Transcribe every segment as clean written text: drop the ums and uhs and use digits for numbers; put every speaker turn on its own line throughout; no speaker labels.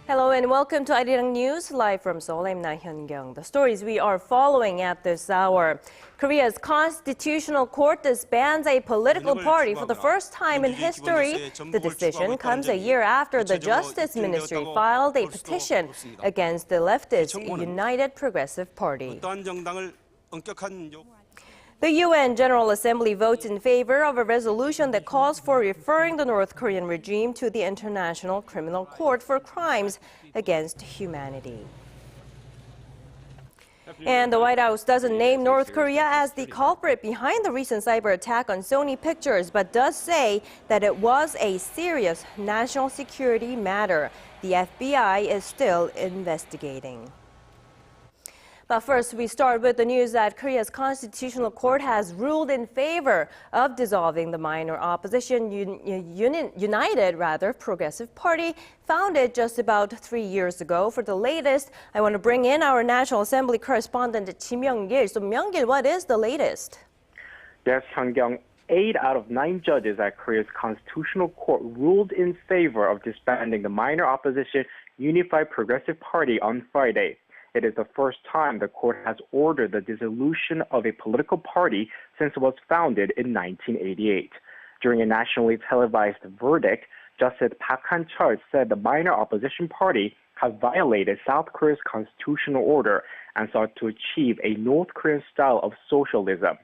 Hello and welcome to ARIRANG News, live from Seoul. I'm Laah Hyun-kyung. The stories we are following at this hour. Korea's Constitutional Court disbands a political party for the first time in history. The decision comes a year after the Justice Ministry filed a petition against the leftist United Progressive Party. The UN General Assembly votes in favor of a resolution that calls for referring the North Korean regime to the International Criminal Court for crimes against humanity. And the White House doesn't name North Korea as the culprit behind the recent cyber attack on Sony Pictures, but does say that it was a serious national security matter. The FBI is still investigating. But first, we start with the news that Korea's Constitutional Court has ruled in favor of dissolving the minor opposition United Progressive Party, founded just about 3 years ago. For the latest, I want to bring in our National Assembly correspondent Ji Myung-gil. So Myung-gil, what is the latest?
Yes, Hyun-kyung. 8 out of 9 judges at Korea's Constitutional Court ruled in favor of disbanding the minor opposition Unified Progressive Party on Friday. It is the first time the court has ordered the dissolution of a political party since it was founded in 1988. During a nationally televised verdict, Justice Park Han-cheol said the minor opposition party has violated South Korea's constitutional order and sought to achieve a North Korean style of socialism.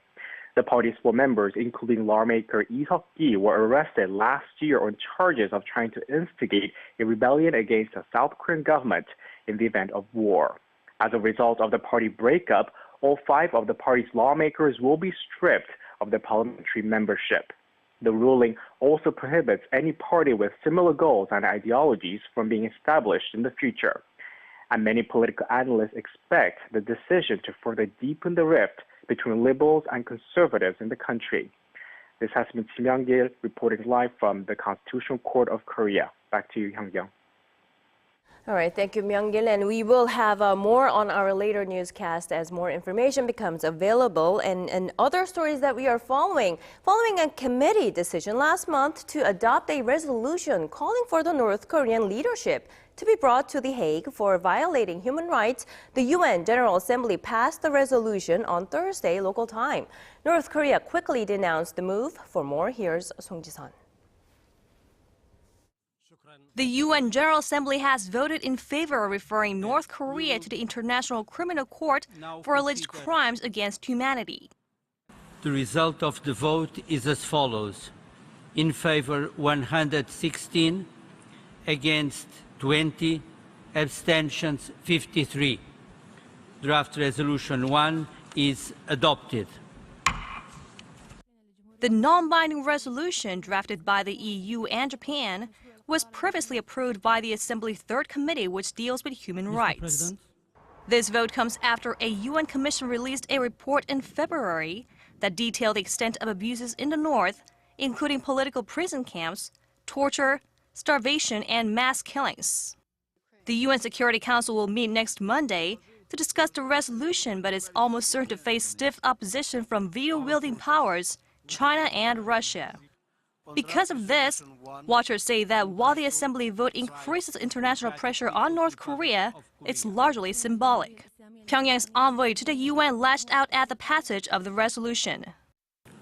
The party's 4 members, including lawmaker Lee Seok-gi, were arrested last year on charges of trying to instigate a rebellion against the South Korean government in the event of war. As a result of the party breakup, all 5 of the party's lawmakers will be stripped of their parliamentary membership. The ruling also prohibits any party with similar goals and ideologies from being established in the future. And many political analysts expect the decision to further deepen the rift between liberals and conservatives in the country. This has been Ji Myung-gil reporting live from the Constitutional Court of Korea. Back to you, Hyun-kyung.
All right, thank you, Myung-gil, and we will have more on our later newscast as more information becomes available. And other stories that we are following a committee decision last month to adopt a resolution calling for the North Korean leadership to be brought to The Hague for violating human rights. The UN General Assembly passed the resolution on Thursday local time. North Korea quickly denounced the move. For more, here's Song Ji-sun.
The UN General Assembly has voted in favor of referring North Korea to the International Criminal Court for alleged crimes against humanity.
The result of the vote is as follows. In favor 116, against 20, abstentions 53. Draft Resolution 1 is adopted.
The non-binding resolution drafted by the EU and Japan was previously approved by the Assembly's 3rd Committee, which deals with human rights. This vote comes after a UN Commission released a report in February that detailed the extent of abuses in the North, including political prison camps, torture, starvation, and mass killings. The UN Security Council will meet next Monday to discuss the resolution, but is almost certain to face stiff opposition from veto-wielding powers, China and Russia. Because of this, watchers say that while the Assembly vote increases international pressure on North Korea, it's largely symbolic. Pyongyang's envoy to the UN lashed out at the passage of the resolution.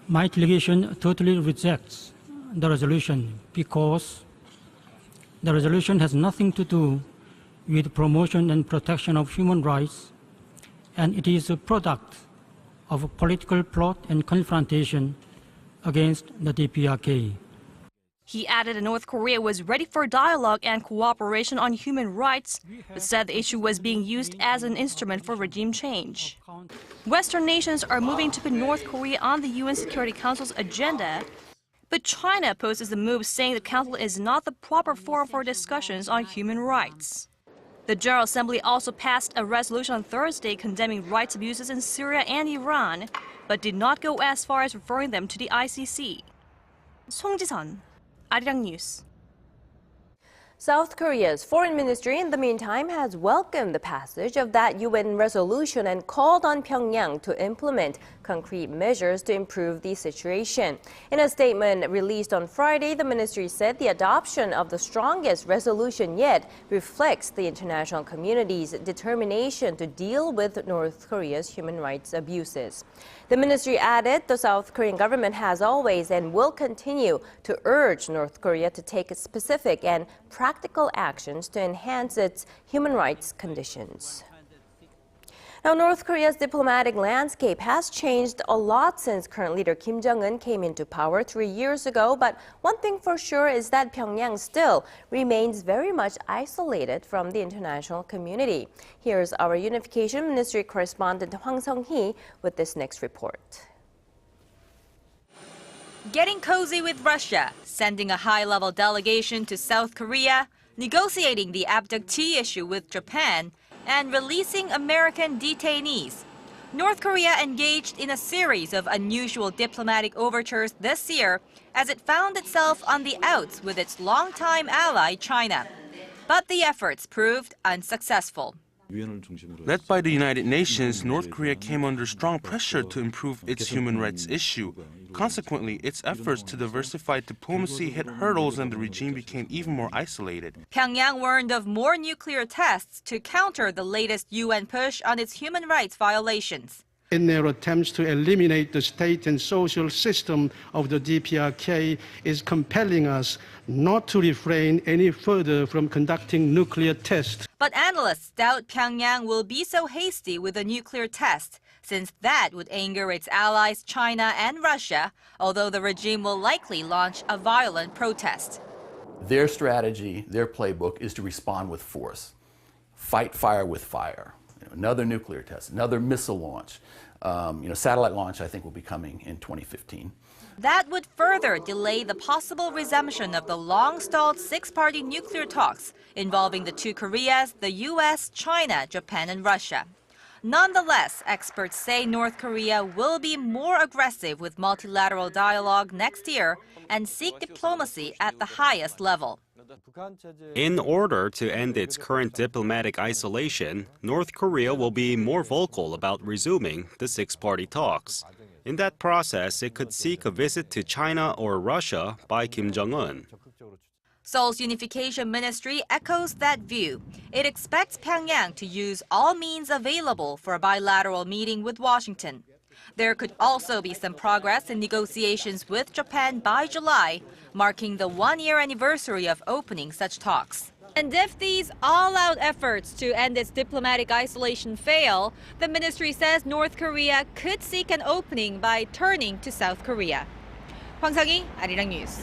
My delegation totally rejects the resolution because the resolution has nothing to do with promotion and protection of human rights, and it is a product of a political plot and confrontation against the DPRK.
He added that North Korea was ready for dialogue and cooperation on human rights, but said the issue was being used as an instrument for regime change. Western nations are moving to put North Korea on the UN Security Council's agenda, but China opposes the move, saying the Council is not the proper forum for discussions on human rights. The General Assembly also passed a resolution on Thursday condemning rights abuses in Syria and Iran, but did not go as far as referring them to the ICC. Song Ji-sun, ARIRANG News.
South Korea's foreign ministry, in the meantime, has welcomed the passage of that UN resolution and called on Pyongyang to implement concrete measures to improve the situation. In a statement released on Friday, the ministry said the adoption of the strongest resolution yet reflects the international community's determination to deal with North Korea's human rights abuses. The ministry added the South Korean government has always and will continue to urge North Korea to take specific and practical actions to enhance its human rights conditions. Now, North Korea's diplomatic landscape has changed a lot since current leader Kim Jong-un came into power 3 years ago, but one thing for sure is that Pyongyang still remains very much isolated from the international community. Here's our Unification Ministry correspondent Hwang Sung-hee with this next report.
Getting cozy with Russia, sending a high-level delegation to South Korea, negotiating the abductee issue with Japan, and releasing American detainees. North Korea engaged in a series of unusual diplomatic overtures this year as it found itself on the outs with its longtime ally, China. But the efforts proved unsuccessful.
Led by the United Nations, North Korea came under strong pressure to improve its human rights issue. Consequently, its efforts to diversify diplomacy hit hurdles and the regime became even more isolated.
Pyongyang warned of more nuclear tests to counter the latest UN push on its human rights violations.
In their attempts to eliminate the state and social system of the DPRK is compelling us not to refrain any further from conducting nuclear tests.
But analysts doubt Pyongyang will be so hasty with a nuclear test, since that would anger its allies China and Russia, although the regime will likely launch a violent protest.
Their strategy, their playbook is to respond with force, fight fire with fire. Another nuclear test, another missile launch. Satellite launch, I think, will be coming in 2015.
That would further delay the possible resumption of the long-stalled six-party nuclear talks involving the two Koreas, the U.S., China, Japan, and Russia. Nonetheless, experts say North Korea will be more aggressive with multilateral dialogue next year and seek diplomacy at the highest level.
In order to end its current diplomatic isolation, North Korea will be more vocal about resuming the six-party talks. In that process, it could seek a visit to China or Russia by Kim Jong-un.
Seoul's Unification Ministry echoes that view. It expects Pyongyang to use all means available for a bilateral meeting with Washington. There could also be some progress in negotiations with Japan by July, marking the one-year anniversary of opening such talks. And if these all-out efforts to end its diplomatic isolation fail, the ministry says North Korea could seek an opening by turning to South Korea. Hwang Sung-hee, ARIRANG News.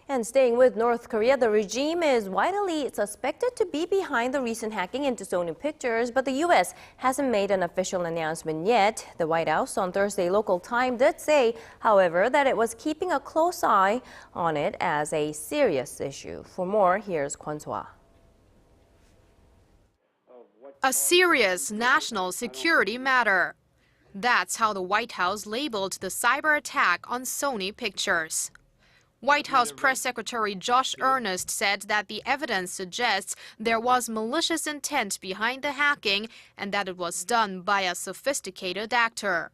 And staying with North Korea, the regime is widely suspected to be behind the recent hacking into Sony Pictures, but the U.S. hasn't made an official announcement yet. The White House on Thursday local time did say, however, that it was keeping a close eye on it as a serious issue. For more, here's Kwon So-ah.
A serious national security matter. That's how the White House labeled the cyber attack on Sony Pictures. White House Press Secretary Josh Earnest said that the evidence suggests there was malicious intent behind the hacking and that it was done by a sophisticated actor.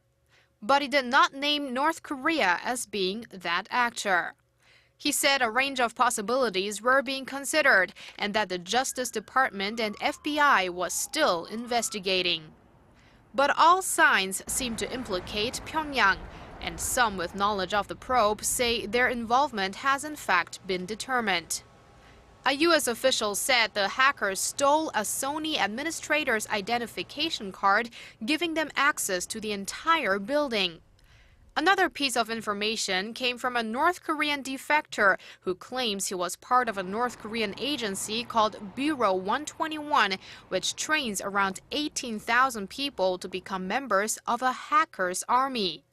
But he did not name North Korea as being that actor. He said a range of possibilities were being considered and that the Justice Department and FBI was still investigating. But all signs seem to implicate Pyongyang, and some with knowledge of the probe say their involvement has in fact been determined. A U.S. official said the hackers stole a Sony administrator's identification card, giving them access to the entire building. Another piece of information came from a North Korean defector who claims he was part of a North Korean agency called Bureau 121, which trains around 18,000 people to become members of a hacker's army.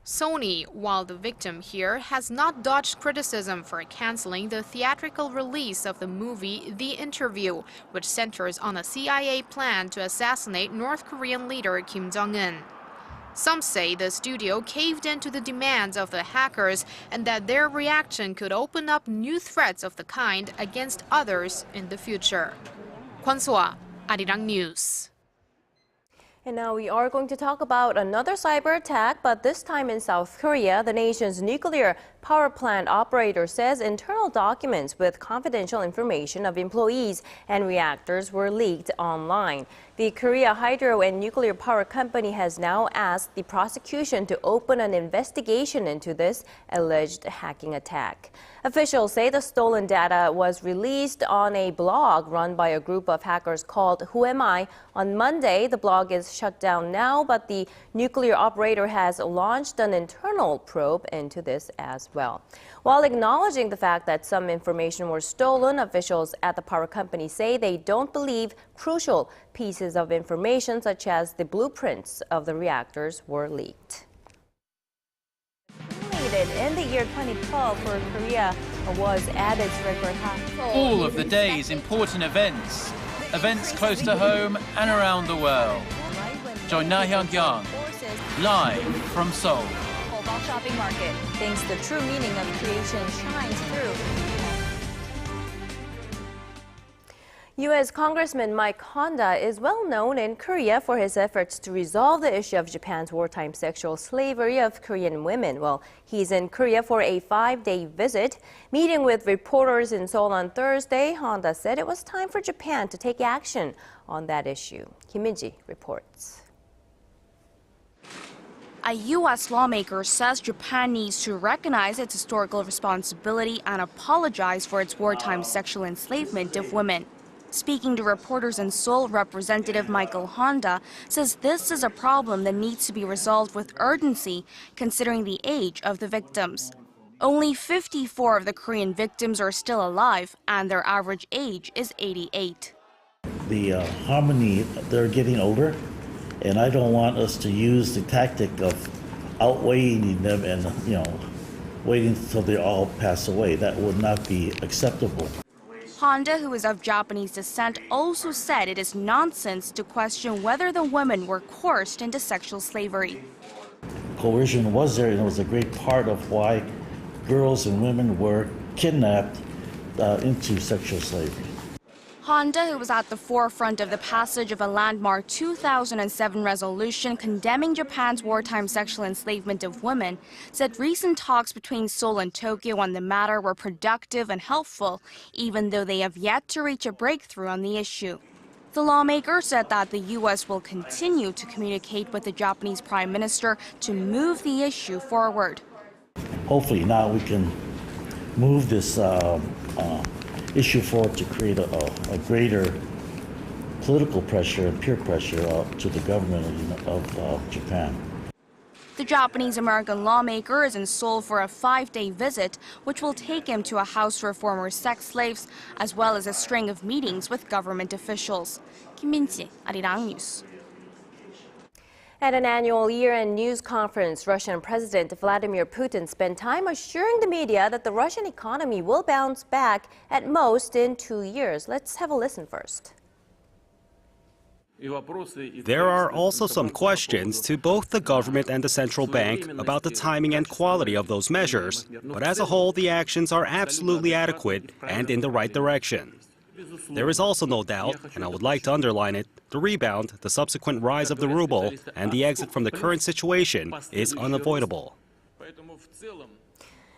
Sony, while the victim here, has not dodged criticism for canceling the theatrical release of the movie The Interview, which centers on a CIA plan to assassinate North Korean leader Kim Jong-un. Some say the studio caved into the demands of the hackers and that their reaction could open up new threats of the kind against others in the future. Kwon So-ah, ARIRANG News.
And now we are going to talk about another cyber attack, but this time in South Korea. The nation's nuclear power plant operator says internal documents with confidential information of employees and reactors were leaked online. The Korea Hydro and Nuclear Power Company has now asked the prosecution to open an investigation into this alleged hacking attack. Officials say the stolen data was released on a blog run by a group of hackers called Who Am I? On Monday. The blog is shut down now, but the nuclear operator has launched an internal probe into this as well. While acknowledging the fact that some information was stolen, officials at the power company say they don't believe crucial pieces of information, such as the blueprints of the reactors, were leaked. In the year 2012 for Korea was at its record high.
All of the day's important events close to home and around the world. Join Laah Hyun-kyung live from Seoul.
Shopping market thinks the true meaning of creation shines through. U.S. Congressman Mike Honda is well known in Korea for his efforts to resolve the issue of Japan's wartime sexual slavery of Korean women. Well, he's in Korea for a 5-day visit. Meeting with reporters in Seoul on Thursday, Honda said it was time for Japan to take action on that issue. Kim Min-ji reports.
A U.S. lawmaker says Japan needs to recognize its historical responsibility and apologize for its wartime sexual enslavement of women. Speaking to reporters in Seoul, Representative Michael Honda says this is a problem that needs to be resolved with urgency, considering the age of the victims. Only 54 of the Korean victims are still alive, and their average age is 88.
The harmony, they're getting older. And I don't want us to use the tactic of outweighing them and, waiting until they all pass away. That would not be acceptable.
Honda, who is of Japanese descent, also said it is nonsense to question whether the women were coerced into sexual slavery.
Coercion was there, and it was a great part of why girls and women were kidnapped into sexual slavery.
Honda, who was at the forefront of the passage of a landmark 2007 resolution condemning Japan's wartime sexual enslavement of women, said recent talks between Seoul and Tokyo on the matter were productive and helpful, even though they have yet to reach a breakthrough on the issue. The lawmaker said that the U.S. will continue to communicate with the Japanese Prime Minister to move the issue forward.
Hopefully now we can move this issue forward to create a greater political pressure and peer pressure to the government of Japan.
The Japanese-American lawmaker is in Seoul for a 5-day visit, which will take him to a house for former sex slaves, as well as a string of meetings with government officials. Kim Min-ji, ARIRANG News.
At an annual year-end news conference, Russian President Vladimir Putin spent time assuring the media that the Russian economy will bounce back at most in 2 years. Let's have a listen first.
There are also some questions to both the government and the central bank about the timing and quality of those measures, but as a whole, the actions are absolutely adequate and in the right direction. There is also no doubt, and I would like to underline it, the rebound, the subsequent rise of the ruble, and the exit from the current situation is unavoidable.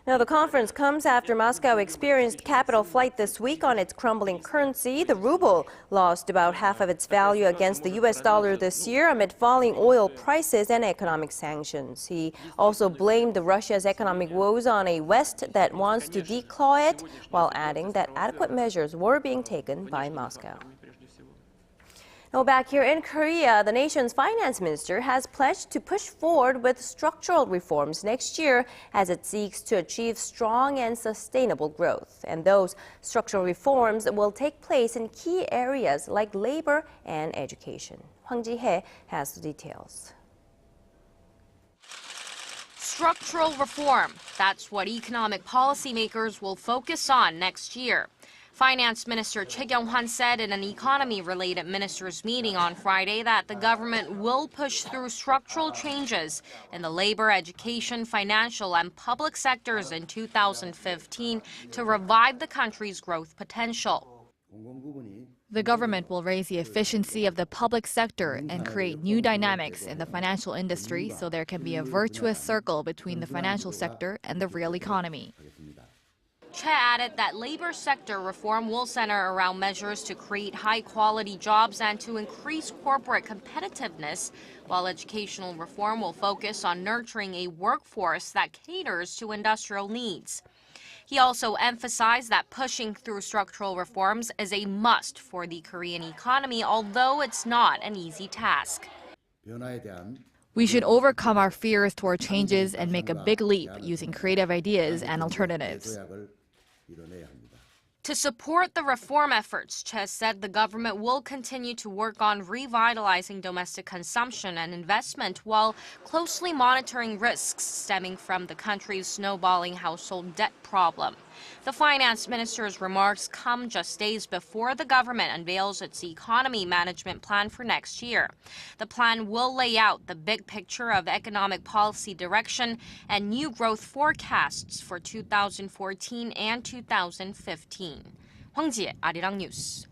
Now, the conference comes after Moscow experienced capital flight this week on its crumbling currency. The ruble lost about half of its value against the U.S. dollar this year amid falling oil prices and economic sanctions. He also blamed Russia's economic woes on a West that wants to declaw it, while adding that adequate measures were being taken by Moscow. Now, back here in Korea, the nation's finance minister has pledged to push forward with structural reforms next year as it seeks to achieve strong and sustainable growth. And those structural reforms will take place in key areas like labor and education. Hwang Ji-hye has the details.
Structural reform. That's what economic policymakers will focus on next year.
Finance Minister Choi Kyung-hwan said in an economy-related ministers' meeting on Friday that the government will push through structural changes in the labor, education, financial, and public sectors in 2015 to revive the country's growth potential.
The government will raise the efficiency of the public sector and create new dynamics in the financial industry so there can be a virtuous circle between the financial sector and the real economy.
Choi added that labor sector reform will center around measures to create high-quality jobs and to increase corporate competitiveness, while educational reform will focus on nurturing a workforce that caters to industrial needs. He also emphasized that pushing through structural reforms is a must for the Korean economy, although it's not an easy task.
We should overcome our fears toward changes and make a big leap using creative ideas and alternatives.
To support the reform efforts, Choi said the government will continue to work on revitalizing domestic consumption and investment while closely monitoring risks stemming from the country's snowballing household debt problem. The finance minister's remarks come just days before the government unveils its economy management plan for next year. The plan will lay out the big picture of economic policy direction and new growth forecasts for 2014 and 2015. 황지혜, 아리랑 뉴스.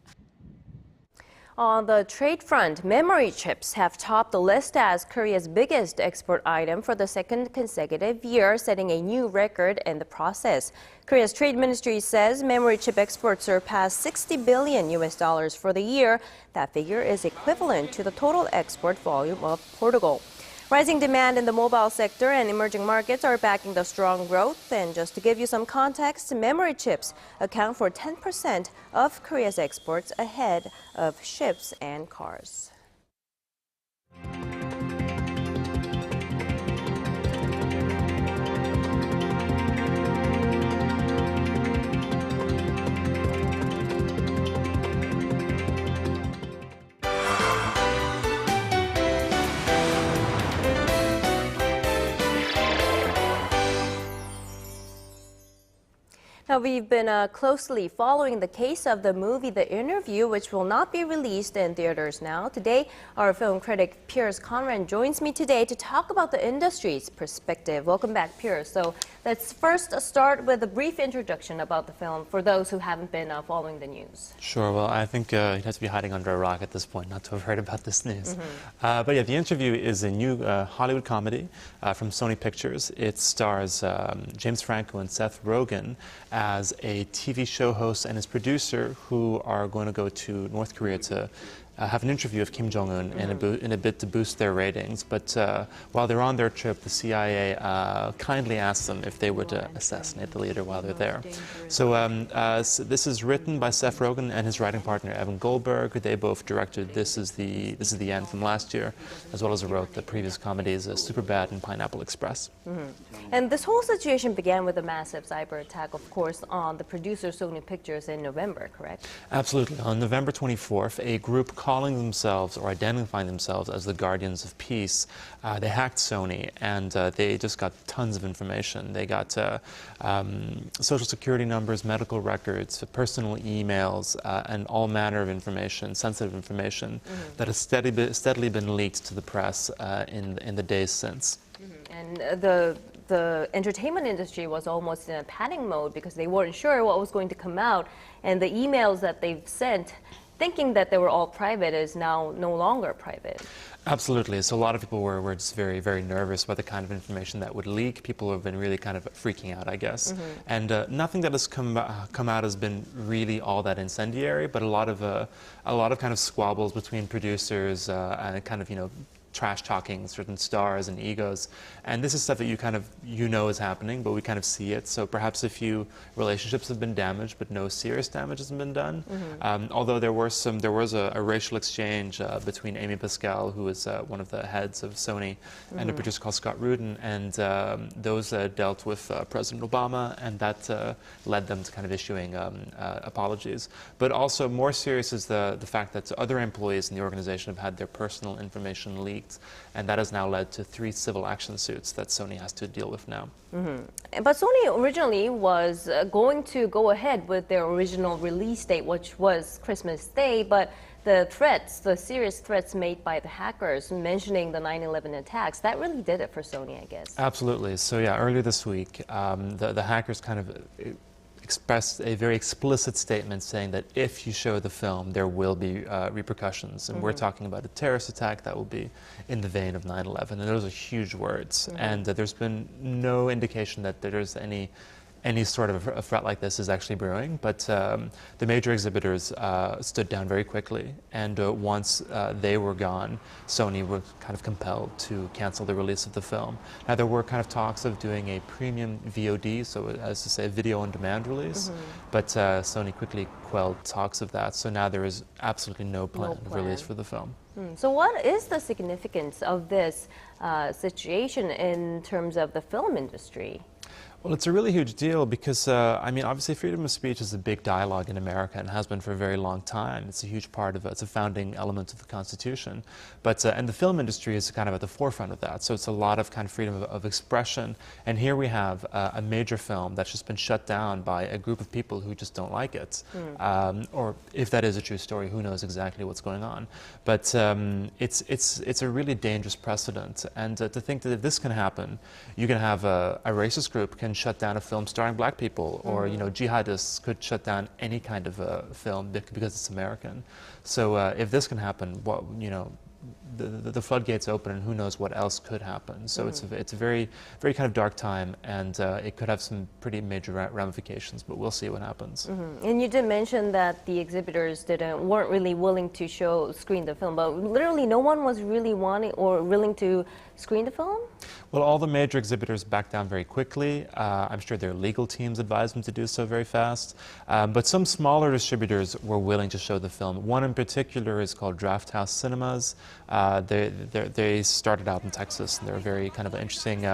On the trade front, memory chips have topped the list as Korea's biggest export item for the second consecutive year, setting a new record in the process. Korea's trade ministry says memory chip exports surpassed $60 billion for the year. That figure is equivalent to the total export volume of Portugal. Rising demand in the mobile sector and emerging markets are backing the strong growth. And just to give you some context, memory chips account for 10% of Korea's exports, ahead of ships and cars. Now, we've been closely following the case of the movie The Interview, which will not be released in theaters now. Today, our film critic Piers Conran joins me today to talk about the industry's perspective. Welcome back, Piers. So let's first start with a brief introduction about the film for those who haven't been following the news.
Sure. Well, I think he has to be hiding under a rock at this point not to have heard about this news. But yeah, The Interview is a new Hollywood comedy from Sony Pictures. It stars James Franco and Seth Rogen as a TV show host and his producer who are going to go to North Korea to have an interview of Kim Jong-un in a bid to boost their ratings. But while they're on their trip, the CIA kindly asked them if they were to assassinate the leader while they're there. So this is written by Seth Rogen and his writing partner Evan Goldberg. They both directed This Is the End from last year, as well as wrote the previous comedies Superbad and Pineapple Express.
And this whole situation began with a massive cyber attack, of course, on the producer Sony Pictures in November, correct?
Absolutely. On November 24th, a group calling themselves or identifying themselves as the Guardians of Peace, they hacked Sony, and they just got tons of information. They got social security numbers, medical records, personal emails, and all manner of information, sensitive information, that has steadily been leaked to the press in the days since.
And the entertainment industry was almost in a panic mode because they weren't sure what was going to come out, and the emails that they've sent thinking that they were all private is now no longer private.
Absolutely. So a lot of people were just very, very nervous about the kind of information that would leak. People have been really kind of freaking out, I guess. And nothing that has come out has been really all that incendiary, but a lot of kind of squabbles between producers and kind of, trash talking certain stars and egos. And this is stuff that you know is happening, but we kind of see it. So perhaps a few relationships have been damaged, but no serious damage has been done. Although there was a racial exchange between Amy Pascal, who is one of the heads of Sony, and a producer called Scott Rudin, and those dealt with President Obama, and that led them to kind of issuing apologies. But also more serious is the fact that other employees in the organization have had their personal information leaked. leaked. And that has now led to 3 civil action suits that Sony has to deal with now.
But Sony originally was going to go ahead with their original release date, which was Christmas Day, but the threats, the serious threats made by the hackers mentioning the 9/11 attacks, that really did it for Sony, I guess.
Absolutely. So yeah, earlier this week, the hackers kind of expressed a very explicit statement saying that if you show the film, there will be repercussions. And we're talking about a terrorist attack that will be in the vein of 9/11. And those are huge words. And there's been no indication that there's any sort of a threat like this is actually brewing, but the major exhibitors stood down very quickly, and once they were gone, Sony was kind of compelled to cancel the release of the film. Now there were kind of talks of doing a premium VOD, so as to say a video on demand release, but Sony quickly quelled talks of that, so now there is absolutely no plan of release for the film.
So what is the significance of this situation in terms of the film industry?
Well, it's a really huge deal because, I mean, obviously freedom of speech is a big dialogue in America and has been for a very long time. It's a huge part of it. It's a founding element of the Constitution. But, and the film industry is kind of at the forefront of that. So it's a lot of kind of freedom of expression. And here we have a major film that's just been shut down by a group of people who just don't like it. Or if that is a true story, who knows exactly what's going on. But it's a really dangerous precedent. And to think that if this can happen, you can have a racist group can shut down a film starring black people, or you know, jihadists could shut down any kind of a film because it's American. So if this can happen, what, you know, the floodgates open, and who knows what else could happen. So it's a very kind of dark time, and it could have some pretty major ramifications. But we'll see what happens.
And you did mention that the exhibitors weren't really willing to screen the film, but literally no one was really wanting or willing to screen the film?
Well, all the major exhibitors backed down very quickly. I'm sure their legal teams advised them to do so very fast. But some smaller distributors were willing to show the film. One in particular is called Draft House Cinemas. They started out in Texas, and they're a very kind of interesting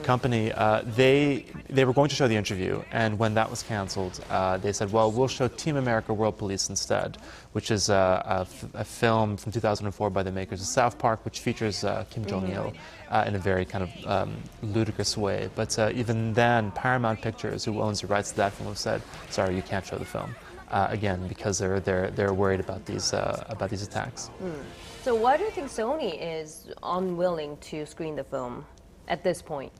company. They were going to show the interview, and when that was canceled, they said, well, we'll show Team America World Police instead, which is a film from 2004 by the makers of South Park, which features Kim Jong-il in a very kind of ludicrous way. But even then, Paramount Pictures, who owns the rights to that film, said, sorry, you can't show the film. Again, because they're worried about these attacks.
So why do you think Sony is unwilling to screen the film at this point?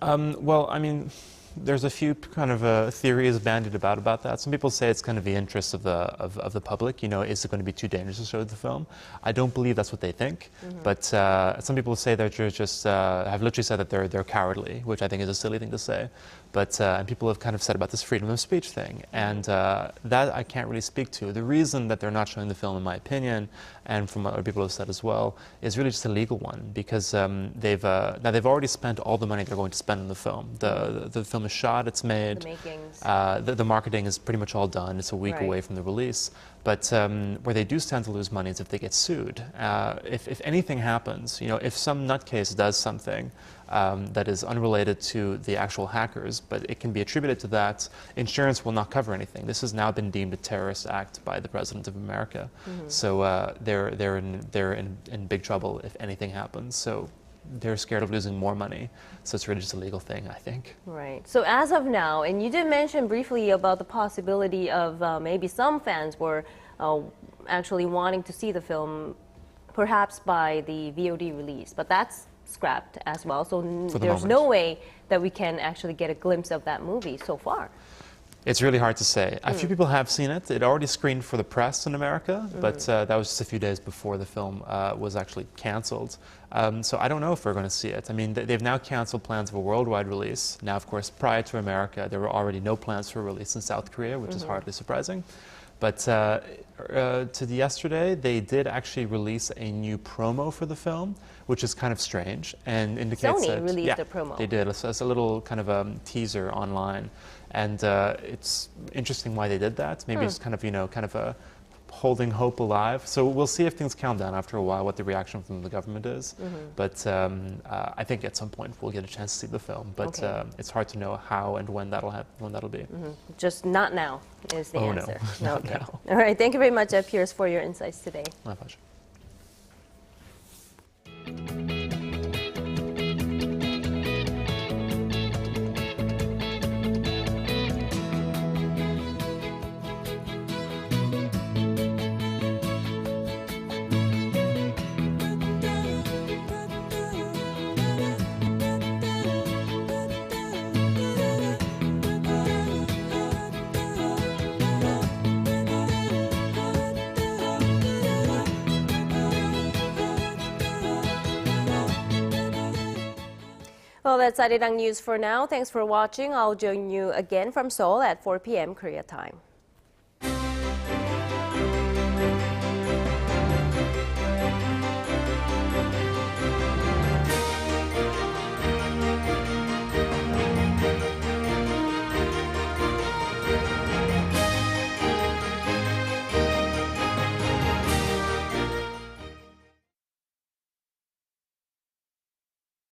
Well, I mean, there's a few kind of theories bandied about that. Some people say it's kind of the interest of the public. You know, is it going to be too dangerous to show the film? I don't believe that's what they think. But some people say that you're just have literally said that they're cowardly, which I think is a silly thing to say. But and people have kind of said about this freedom of speech thing, and that I can't really speak to. The reason that they're not showing the film, in my opinion, and from what other people have said as well, is really just a legal one, because they've already spent all the money they're going to spend on the film. The film is shot, it's made,
the makings.
The marketing is pretty much all done. It's a week away from the release. But where they do stand to lose money is if they get sued. If anything happens, you know, if some nutcase does something that is unrelated to the actual hackers, but it can be attributed to that, insurance will not cover anything. This has now been deemed a terrorist act by the President of America. So they're in big trouble if anything happens. So they're scared of losing more money. So it's really just a legal thing, I think.
Right. So as of now, and you did mention briefly about the possibility of maybe some fans were actually wanting to see the film perhaps by the VOD release, but that's scrapped as well. So there's no way that we can actually get a glimpse of that movie so far.
It's really hard to say. A few people have seen it. It already screened for the press in America, but that was just a few days before the film was actually canceled. So I don't know if we're going to see it. I mean, they've now canceled plans of a worldwide release. Now, of course, prior to America, there were already no plans for a release in South Korea, which is hardly surprising. But to yesterday, they did actually release a new promo for the film, which is kind of strange and indicates
Sony
that
released a promo.
They did. It's a little kind of a teaser online, and it's interesting why they did that. Maybe it's kind of, you know, kind of a holding hope alive. So we'll see if things calm down after a while, what the reaction from the government is. But I think at some point we'll get a chance to see the film. But it's hard to know how and when that'll happen, when that'll be.
Just not now is the answer.
No, not now.
All right. Thank you very much, Pierce, for your insights today.
My pleasure.
Well, that's ARIRANG News for now. Thanks for watching. I'll join you again from Seoul at 4 p.m. Korea time.